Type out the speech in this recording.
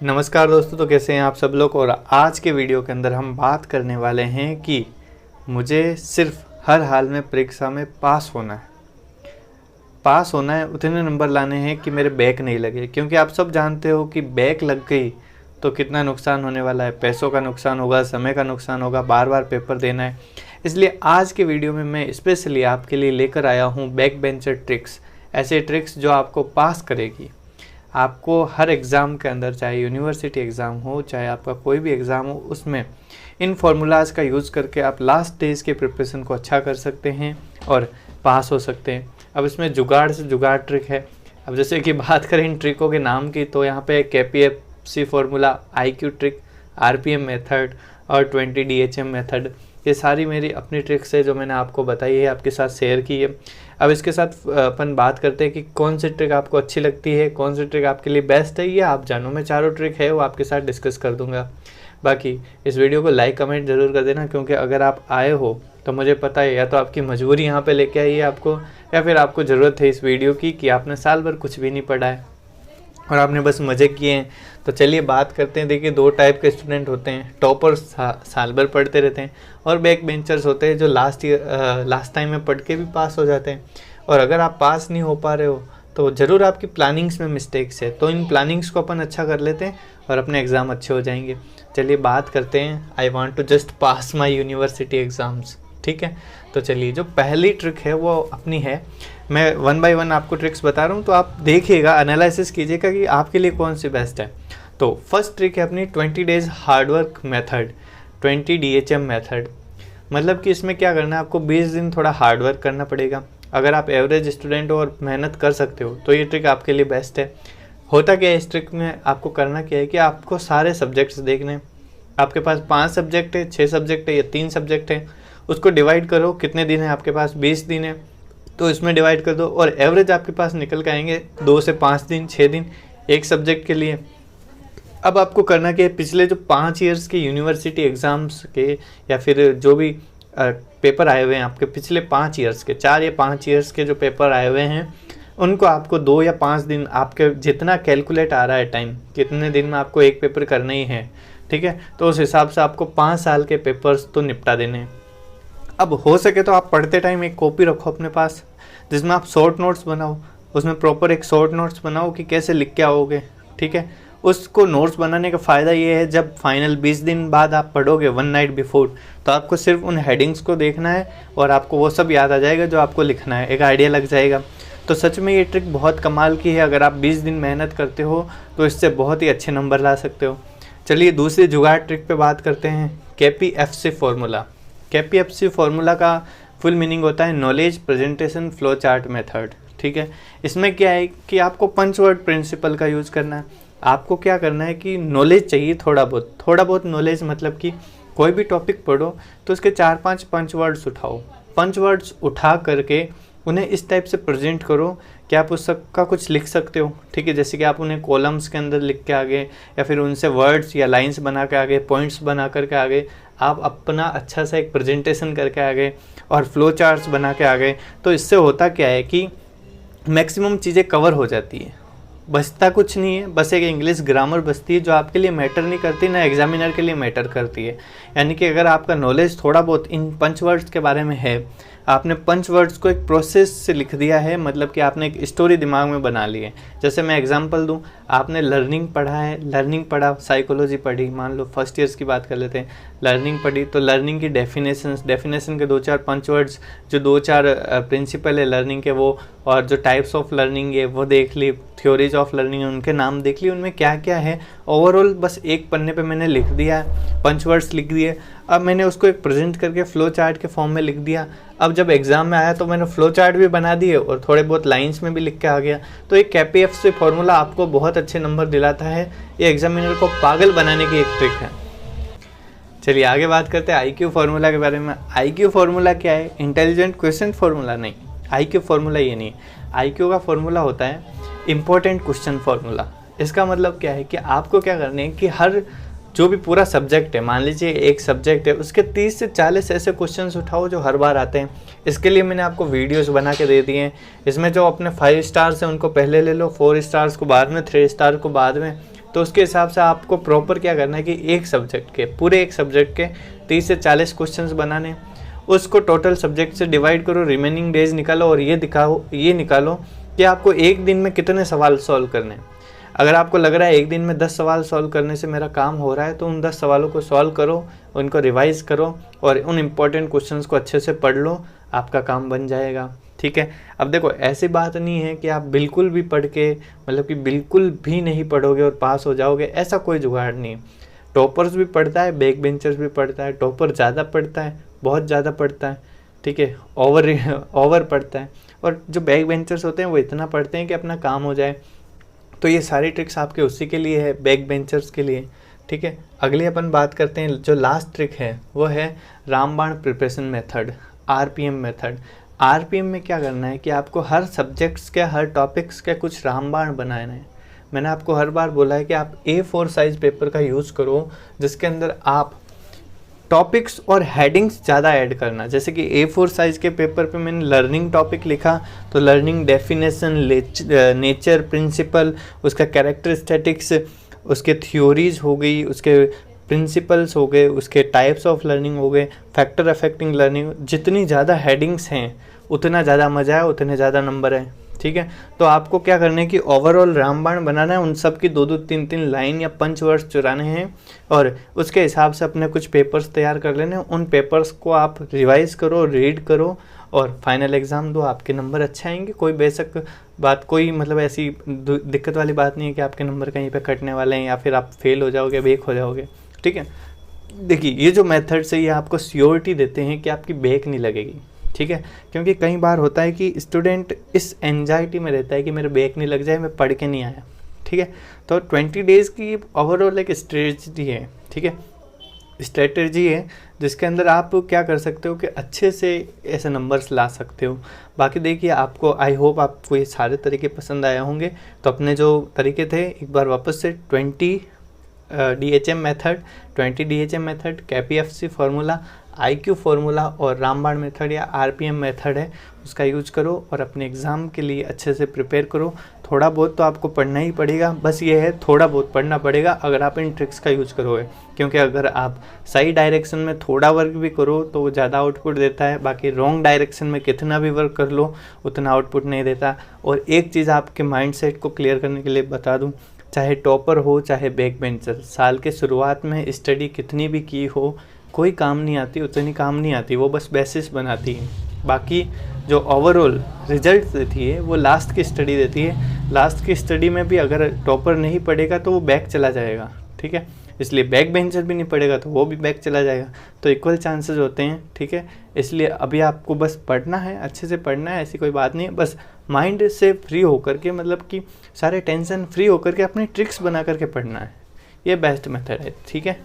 नमस्कार दोस्तों, तो कैसे हैं आप सब लोग। और आज के वीडियो के अंदर हम बात करने वाले हैं कि मुझे सिर्फ हर हाल में परीक्षा में पास होना है, उतने नंबर लाने हैं कि मेरे बैक नहीं लगे। क्योंकि आप सब जानते हो कि बैक लग गई तो कितना नुकसान होने वाला है। पैसों का नुकसान होगा, समय का नुकसान होगा, बार बार पेपर देना है। इसलिए आज के वीडियो में मैं स्पेशली आपके लिए लेकर आया हूँ बैक बेंचर ट्रिक्स। ऐसे ट्रिक्स जो आपको पास करेगी। आपको हर एग्ज़ाम के अंदर, चाहे यूनिवर्सिटी एग्ज़ाम हो, चाहे आपका कोई भी एग्ज़ाम हो, उसमें इन फार्मूलाज़ का यूज़ करके आप लास्ट स्टेज के प्रिपरेशन को अच्छा कर सकते हैं और पास हो सकते हैं। अब इसमें जुगाड़ से जुगाड़ ट्रिक है। अब जैसे कि बात करें इन ट्रिकों के नाम की, तो यहाँ पे KPFC formula, IQ trick, RPM method और 20 DHM मेथड, ये सारी मेरी अपनी ट्रिक्स है जो मैंने आपको बताई है, आपके साथ शेयर की है। अब इसके साथ अपन बात करते हैं कि कौन सी ट्रिक आपको अच्छी लगती है, कौन सी ट्रिक आपके लिए बेस्ट है, ये आप जानो। मैं चारों ट्रिक है वो आपके साथ डिस्कस कर दूंगा। बाकी इस वीडियो को लाइक कमेंट ज़रूर कर देना, क्योंकि अगर आप आए हो तो मुझे पता है या तो आपकी मजबूरी यहाँ पे लेके आई है आपको, या फिर आपको ज़रूरत है इस वीडियो की कि आपने साल भर कुछ भी नहीं पढ़ा है और आपने बस मज़े किए हैं। तो चलिए बात करते हैं। देखिए, दो टाइप के स्टूडेंट होते हैं। टॉपर्स साल भर पढ़ते रहते हैं, और बैक बेंचर्स होते हैं जो लास्ट टाइम में पढ़ के भी पास हो जाते हैं। और अगर आप पास नहीं हो पा रहे हो तो ज़रूर आपकी प्लानिंग्स में मिस्टेक्स है, तो इन प्लानिंग्स को अपन अच्छा कर लेते हैं और अपने एग्ज़ाम अच्छे हो जाएंगे। चलिए बात करते हैं। I want to just pass my university exams, ठीक है। तो चलिए, जो पहली ट्रिक है वो अपनी है। मैं 1 बाय 1 आपको ट्रिक्स बता रहा हूँ, तो आप देखिएगा, एनालिसिस कीजिएगा कि आपके लिए कौन सी बेस्ट है। तो फर्स्ट ट्रिक है अपनी 20 days hard work method, 20 DHM method. मतलब कि इसमें क्या करना है, आपको 20 दिन थोड़ा हार्डवर्क करना पड़ेगा। अगर आप एवरेज स्टूडेंट हो और मेहनत कर सकते हो तो ये ट्रिक आपके लिए बेस्ट है। होता क्या है इस ट्रिक में, आपको करना क्या है कि आपको सारे सब्जेक्ट्स देखने हैं। आपके पास 5 सब्जेक्ट है, 6 सब्जेक्ट है या 3 सब्जेक्ट है, उसको डिवाइड करो। कितने दिन है आपके पास? 20 दिन है, तो इसमें डिवाइड कर दो और एवरेज आपके पास निकल के आएंगे 2 से 5 दिन, 6 दिन एक सब्जेक्ट के लिए। अब आपको करना क्या है, पिछले जो 5 ईयर्स के यूनिवर्सिटी एग्ज़ाम्स के या फिर जो भी पेपर आए हुए हैं आपके पिछले 5 ईयर्स के, 4 या 5 ईयर्स के जो पेपर आए हुए हैं, उनको आपको 2 या 5 दिन, आपके जितना कैलकुलेट आ रहा है टाइम, कितने दिन में आपको एक पेपर करना ही है, ठीक है। तो उस हिसाब से आपको 5 साल के पेपर्स तो निपटा देने हैं। अब हो सके तो आप पढ़ते टाइम एक कॉपी रखो अपने पास, जिसमें आप शॉर्ट नोट्स बनाओ। उसमें प्रॉपर एक शॉर्ट नोट्स बनाओ कि कैसे लिख के आओगे, ठीक है। उसको नोट्स बनाने का फ़ायदा ये है, जब फाइनल 20 दिन बाद आप पढ़ोगे 1 नाइट बिफोर, तो आपको सिर्फ उन हेडिंग्स को देखना है और आपको वो सब याद आ जाएगा जो आपको लिखना है, एक आइडिया लग जाएगा। तो सच में ये ट्रिक बहुत कमाल की है। अगर आप 20 दिन मेहनत करते हो तो इससे बहुत ही अच्छे नंबर ला सकते हो। चलिए दूसरी जुगाड़ ट्रिक पे बात करते हैं, KPFC फार्मूला। KPFC फार्मूला का फुल मीनिंग होता है knowledge presentation flow chart method, ठीक है। इसमें क्या है कि आपको पंच वर्ड प्रिंसिपल का यूज़ करना है। आपको क्या करना है कि नॉलेज चाहिए थोड़ा बहुत नॉलेज, मतलब कि कोई भी टॉपिक पढ़ो तो उसके 4-5 पंच वर्ड्स उठाओ। पंच वर्ड्स उठा करके उन्हें इस टाइप से प्रेजेंट करो कि आप उस सब का कुछ लिख सकते हो, ठीक है। जैसे कि आप उन्हें कॉलम्स के अंदर लिख के आगे, या फिर उनसे वर्ड्स या लाइंस बना के आगे, पॉइंट्स बना करके आगे, आप अपना अच्छा सा एक प्रेजेंटेशन करके आगे और फ्लो चार्ट्स बना के आगे। तो इससे होता क्या है कि मैक्सिमम चीज़ें कवर हो जाती है, बचता कुछ नहीं है। बस एक इंग्लिश ग्रामर बचती है जो आपके लिए मैटर नहीं करती, ना एग्जामिनर के लिए मैटर करती है। यानी कि अगर आपका नॉलेज थोड़ा बहुत इन पंच वर्ड्स के बारे में है, आपने पंच वर्ड्स को एक प्रोसेस से लिख दिया है, मतलब कि आपने एक स्टोरी दिमाग में बना ली है। जैसे मैं एग्जांपल दूं, आपने लर्निंग पढ़ा है, लर्निंग पढ़ा, साइकोलॉजी पढ़ी, मान लो फर्स्ट ईयर्स की बात कर लेते हैं, लर्निंग पढ़ी, तो लर्निंग की डेफिनेशन के 2-4 पंच वर्ड्स, जो 2-4 प्रिंसिपल है लर्निंग के वो, और जो टाइप्स ऑफ लर्निंग है वो देख ली, थ्योरीज ऑफ लर्निंग उनके नाम देख ली, उनमें क्या क्या है ओवरऑल बस एक पन्ने पे मैंने लिख दिया, पंच वर्ड्स लिख दिए। अब मैंने उसको एक प्रेजेंट करके फ्लो चार्ट के फॉर्म में लिख दिया। अब जब एग्जाम में आया तो मैंने फ्लो चार्ट भी बना दिए और थोड़े बहुत लाइंस में भी लिख के आ गया। तो एक KPFC फार्मूला आपको बहुत अच्छे नंबर दिलाता है। ये एग्जामिनर को पागल बनाने की एक ट्रिक है। चलिए आगे बात करते हैं IQ फार्मूला के बारे में। IQ फार्मूला क्या है? इंटेलिजेंट क्वेश्चन फार्मूला नहीं, IQ फार्मूला ये नहीं। IQ का फार्मूला होता है इम्पोर्टेंट क्वेश्चन फार्मूला। इसका मतलब क्या है कि आपको क्या करना है कि हर जो भी पूरा सब्जेक्ट है, मान लीजिए एक सब्जेक्ट है, उसके 30 से 40 ऐसे क्वेश्चंस उठाओ जो हर बार आते हैं। इसके लिए मैंने आपको वीडियोस बना के दे दिए हैं। इसमें जो अपने 5 स्टार्स हैं उनको पहले ले लो, 4 स्टार्स को बाद में, 3 स्टार को बाद में। तो उसके हिसाब से आपको प्रॉपर क्या करना है कि एक सब्जेक्ट के पूरे एक सब्जेक्ट के 30 से 40 क्वेश्चंस बनाने, उसको टोटल सब्जेक्ट से डिवाइड करो, रिमेनिंग डेज निकालो और ये निकालो कि आपको एक दिन में कितने सवाल सॉल्व करने हैं। अगर आपको लग रहा है एक दिन में 10 सवाल सॉल्व करने से मेरा काम हो रहा है, तो उन 10 सवालों को सॉल्व करो, उनको रिवाइज करो और उन इम्पॉर्टेंट क्वेश्चंस को अच्छे से पढ़ लो, आपका काम बन जाएगा। ठीक है। अब देखो, ऐसी बात नहीं है कि आप बिल्कुल भी पढ़ के मतलब कि बिल्कुल भी नहीं पढ़ोगे और पास हो जाओगे, ऐसा कोई जुगाड़ नहीं। टॉपर्स भी पढ़ता है, बैक बेंचर्स भी पढ़ता है। टॉपर ज़्यादा पढ़ता है, बहुत ज़्यादा पढ़ता है, ठीक है, ओवर पढ़ता है, और जो बैक बेंचर्स होते हैं वो इतना पढ़ते हैं कि अपना काम हो जाए। तो ये सारी ट्रिक्स आपके उसी के लिए है, बैक बेंचर्स के लिए। ठीक है। अगली अपन बात करते हैं, जो लास्ट ट्रिक है वो है रामबाण preparation method, RPM method. RPM में क्या करना है कि आपको हर सब्जेक्ट्स के, हर टॉपिक्स के कुछ रामबाण बनाने हैं। मैंने आपको हर बार बोला है कि आप A4 साइज पेपर का यूज़ करो, जिसके अंदर आप टॉपिक्स और हेडिंग्स ज़्यादा ऐड करना। जैसे कि A4 साइज़ के पेपर पे मैंने लर्निंग टॉपिक लिखा, तो लर्निंग डेफिनेशन, नेचर, प्रिंसिपल, उसका कैरेक्टरिस्टिक्स, उसके थ्योरीज हो गई, उसके प्रिंसिपल्स हो गए, उसके टाइप्स ऑफ लर्निंग हो गए, फैक्टर अफेक्टिंग लर्निंग। जितनी ज़्यादा हेडिंग्स हैं उतना ज़्यादा मज़ा है, उतने ज़्यादा नंबर है। ठीक है। तो आपको क्या करना है कि ओवरऑल रामबाण बनाना है, उन सब की 2-2, 3-3 लाइन या पंच वर्ड्स चुराने हैं और उसके हिसाब से अपने कुछ पेपर्स तैयार कर लेने। उन पेपर्स को आप रिवाइज करो, रीड करो और फाइनल एग्ज़ाम दो, आपके नंबर अच्छे आएंगे। कोई बेशक बात, कोई मतलब ऐसी दिक्कत वाली बात नहीं है कि आपके नंबर कहीं पे कटने वाले हैं या फिर आप फेल हो जाओगे, बेक हो जाओगे। ठीक है। देखिए, ये जो मेथड्स है ये आपको श्योरिटी देते हैं कि आपकी बेक नहीं लगेगी। ठीक है। क्योंकि कई बार होता है कि स्टूडेंट इस एंजाइटी में रहता है कि मेरे बैक नहीं लग जाए, मैं पढ़ के नहीं आया। ठीक है। तो 20 डेज़ की ओवरऑल एक स्ट्रेटजी है। ठीक है, स्ट्रेटजी है जिसके अंदर आप क्या कर सकते हो कि अच्छे से ऐसे नंबर्स ला सकते हो। बाकी देखिए, आपको आई होप आपको ये सारे तरीके पसंद आए होंगे। तो अपने जो तरीके थे एक बार वापस से 20 DHM method, 20 DHM method, KPFC formula, IQ formula और रामबाण मेथड या RPM मेथड है, उसका यूज करो और अपने एग्ज़ाम के लिए अच्छे से प्रिपेयर करो। थोड़ा बहुत तो आपको पढ़ना ही पड़ेगा, बस ये है थोड़ा बहुत पढ़ना पड़ेगा अगर आप इन ट्रिक्स का यूज करोगे। क्योंकि अगर आप सही डायरेक्शन में थोड़ा वर्क भी करो तो वो ज़्यादा आउटपुट देता है, बाकी रॉन्ग डायरेक्शन में कितना भी वर्क कर लो उतना आउटपुट नहीं देता। और एक चीज़ आपके माइंडसेट को क्लियर करने के लिए बता दूँ, चाहे टॉपर हो चाहे बैक बेंचर, साल के शुरुआत में स्टडी कितनी भी की हो कोई काम नहीं आती, उतनी काम नहीं आती, वो बस बेसिस बनाती है। बाकी जो ओवरऑल रिजल्ट देती है वो लास्ट की स्टडी देती है। लास्ट की स्टडी में भी अगर टॉपर नहीं पढ़ेगा तो वो बैक चला जाएगा। ठीक है। इसलिए बैक बेंचर भी नहीं पढ़ेगा तो वो भी बैक चला जाएगा। तो इक्वल चांसेस होते हैं। ठीक है। इसलिए अभी आपको बस पढ़ना है, अच्छे से पढ़ना है, ऐसी कोई बात नहीं है। बस माइंड से फ्री होकर के, मतलब कि सारे टेंशन फ्री होकर के अपने ट्रिक्स बना करके पढ़ना है। ये बेस्ट मेथड है। ठीक है।